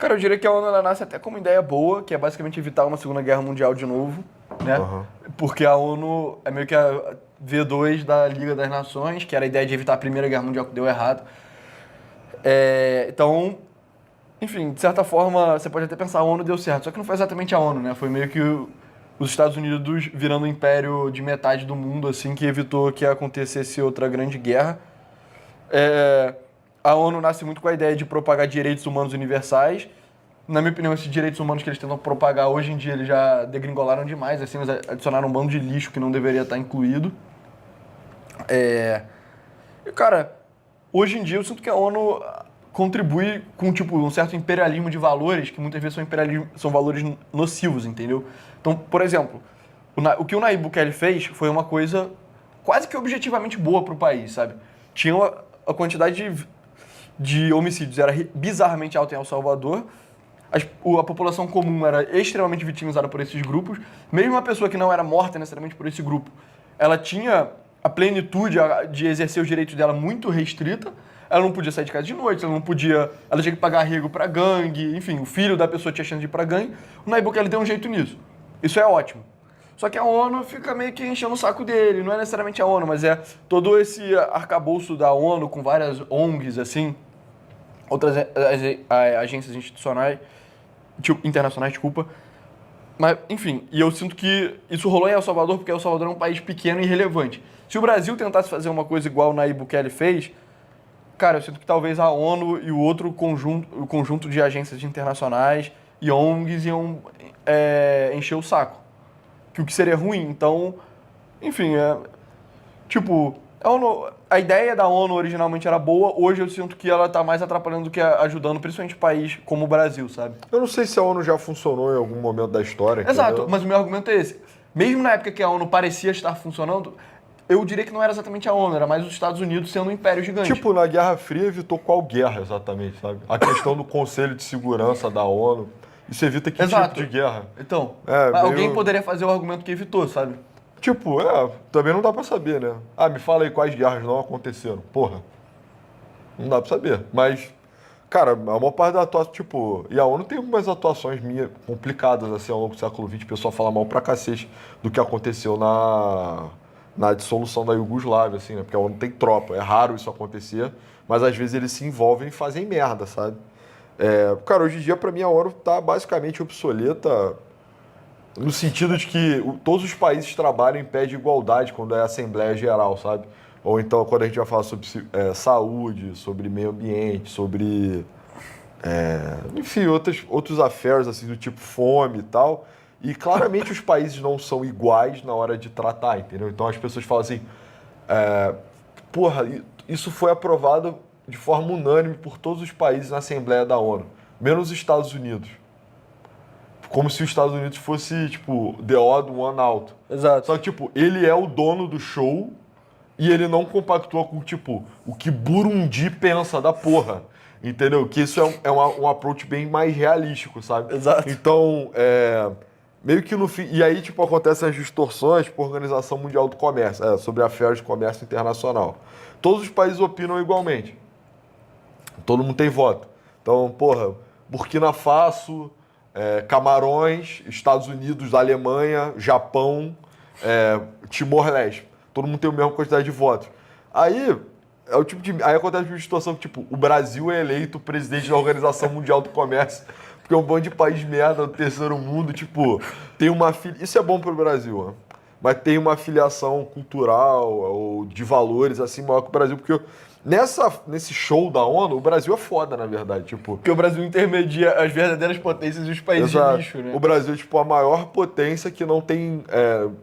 Cara, eu diria que a ONU ela nasce até como ideia boa, que é basicamente evitar uma Segunda Guerra Mundial de novo, né? Porque a ONU é meio que a V2 da Liga das Nações, que era a ideia de evitar a Primeira Guerra Mundial que deu errado. Então, enfim, de certa forma, você pode até pensar, a ONU deu certo, só que não foi exatamente a ONU, né? Foi meio que os Estados Unidos virando um império de metade do mundo, assim, que evitou que acontecesse outra grande guerra. A ONU nasce muito com a ideia de propagar direitos humanos universais. Na minha opinião, esses direitos humanos que eles tentam propagar hoje em dia, eles já degringolaram demais, assim, eles adicionaram um bando de lixo que não deveria estar incluído. E, cara, hoje em dia eu sinto que a ONU contribui com, tipo, um certo imperialismo de valores, que muitas vezes são valores nocivos, entendeu? Então, por exemplo, o que o Nayib Bukele fez foi uma coisa quase que objetivamente boa para o país, sabe? Tinha a quantidade de homicídios era bizarramente alta em El Salvador, a população comum era extremamente vitimizada por esses grupos, mesmo uma pessoa que não era morta necessariamente por esse grupo, ela tinha a plenitude de exercer os direitos dela muito restrita, ela não podia sair de casa de noite, ela tinha que pagar arrego pra gangue, enfim, o filho da pessoa tinha chance de ir pra gangue, o Nayib Bukele deu um jeito nisso. Isso é ótimo. Só que a ONU fica meio que enchendo o saco dele, não é necessariamente a ONU, mas é todo esse arcabouço da ONU com várias ONGs, assim, outras agências institucionais, internacionais, desculpa. Mas, enfim, e eu sinto que isso rolou em El Salvador porque El Salvador é um país pequeno e irrelevante. Se o Brasil tentasse fazer uma coisa igual o Nayib Bukele fez, cara, eu sinto que talvez a ONU e o conjunto de agências internacionais e ONGs iam encher o saco. Que o que seria ruim. Então, enfim, a ideia da ONU originalmente era boa, hoje eu sinto que ela tá mais atrapalhando do que ajudando, principalmente país como o Brasil, sabe? Eu não sei se a ONU já funcionou em algum momento da história. Exato, entendeu? mas o meu argumento é esse. Mesmo na época que a ONU parecia estar funcionando, eu diria que não era exatamente a ONU, era mais os Estados Unidos sendo um império gigante. Tipo, na Guerra Fria evitou qual guerra exatamente, sabe? A questão do Conselho de Segurança da ONU, isso evita que Exato. tipo de guerra? Então, meio... alguém poderia fazer o argumento que evitou, sabe? Tipo, também não dá pra saber, né? Me fala aí quais guerras não aconteceram. Porra, não dá pra saber. Mas, cara, a maior parte da atuação, tipo... E a ONU tem umas atuações minhas complicadas, assim, ao longo do século XX. O pessoal fala mal pra cacete do que aconteceu na dissolução da Iugoslávia, assim, né? Porque a ONU tem tropa. É raro isso acontecer, mas às vezes eles se envolvem e fazem merda, sabe? Cara, hoje em dia, pra mim, a ONU tá basicamente obsoleta no sentido de que todos os países trabalham em pé de igualdade quando é Assembleia Geral, sabe? Ou então quando a gente vai falar sobre saúde, sobre meio ambiente, sobre... enfim, outros affairs, assim, do tipo fome e tal. E claramente os países não são iguais na hora de tratar, entendeu? Então as pessoas falam assim, porra, isso foi aprovado de forma unânime por todos os países na Assembleia da ONU, menos os Estados Unidos. Como se os Estados Unidos fosse, tipo, the odd one out. Exato. Só que, tipo, ele é o dono do show e ele não compactua com, tipo, o que Burundi pensa da porra. Entendeu? Que isso é um approach bem mais realístico, sabe? Exato. Então, meio que no fim... E aí, tipo, acontecem as distorções por Organização Mundial do Comércio, sobre affairs de comércio internacional. Todos os países opinam igualmente. Todo mundo tem voto. Então, porra, Burkina Faso... Camarões, Estados Unidos, Alemanha, Japão, Timor-Leste. Todo mundo tem a mesma quantidade de votos. Aí, aí acontece uma situação que, tipo, o Brasil é eleito presidente da Organização Mundial do Comércio, porque é um bando de país merda do terceiro mundo, tipo, tem uma... Isso é bom pro Brasil, né? Mas tem uma filiação cultural ou de valores, assim, maior que o Brasil, porque... Nesse show da ONU, o Brasil é foda, na verdade. Tipo, porque o Brasil intermedia as verdadeiras potências e os países de lixo, né? O Brasil é, tipo, a maior potência que não tem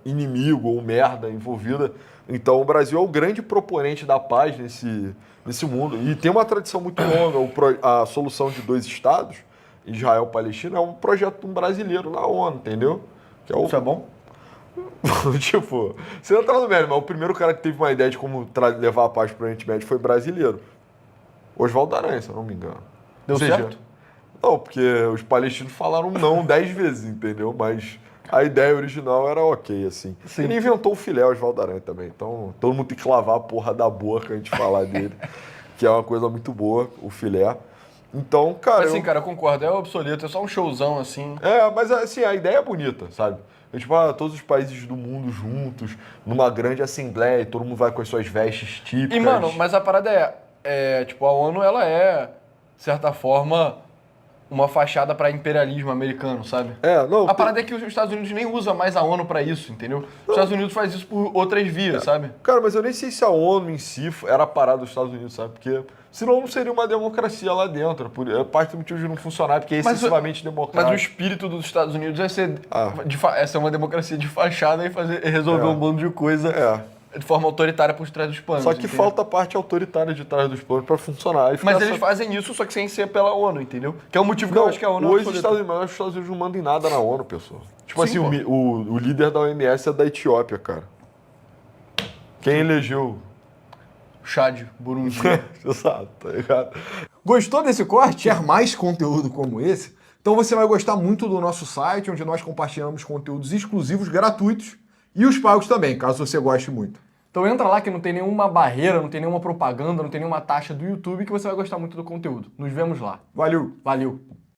inimigo ou merda envolvida. Então, o Brasil é o grande proponente da paz nesse mundo. E tem uma tradição muito longa. A solução de dois estados, Israel e Palestina, é um projeto de um brasileiro na ONU, entendeu? Isso é bom? Tipo, você não tá no mérito, mas o primeiro cara que teve uma ideia de como levar a paz pro Oriente Médio foi brasileiro. Oswaldo Aranha, se eu não me engano. Deu certo? Não, porque os palestinos falaram não 10 vezes, entendeu? Mas a ideia original era ok, assim. Sim. Ele inventou o filé, Oswaldo Aranha, também. Então, todo mundo tem que lavar a porra da boca antes de falar dele, que é uma coisa muito boa, o filé. Então, cara. Assim, cara, eu concordo, é obsoleto, é só um showzão, assim. Mas assim, a ideia é bonita, sabe? Tipo, todos os países do mundo juntos, numa grande assembleia, e todo mundo vai com as suas vestes típicas. E, mano, mas a parada tipo, a ONU, ela é, de certa forma, uma fachada pra imperialismo americano, sabe? Não. A parada é que os Estados Unidos nem usam mais a ONU pra isso, entendeu? Os Estados Unidos faz isso por outras vias, sabe? Cara, mas eu nem sei se a ONU em si era a parada dos Estados Unidos, sabe? Porque senão não seria uma democracia lá dentro. É parte do motivo de não funcionar, porque é Mas excessivamente Mas o democrático. espírito dos Estados Unidos é ser uma democracia de fachada e resolver um bando de coisa de forma autoritária por trás dos panos. Só que entendeu? falta a parte autoritária de trás dos planos pra funcionar. Mas eles fazem isso, só que sem ser pela ONU, entendeu? Que é o motivo que eu acho que a ONU hoje os Estados Unidos não mandam em nada na ONU, pessoal. Tipo Sim, assim, o líder da OMS é da Etiópia, cara. Quem elegeu? Chad, Burundi. Exato, tá ligado? Gostou desse corte? Quer mais conteúdo como esse? Então você vai gostar muito do nosso site, onde nós compartilhamos conteúdos exclusivos gratuitos e os pagos também, caso você goste muito. Então entra lá que não tem nenhuma barreira, não tem nenhuma propaganda, não tem nenhuma taxa do YouTube que você vai gostar muito do conteúdo. Nos vemos lá. Valeu!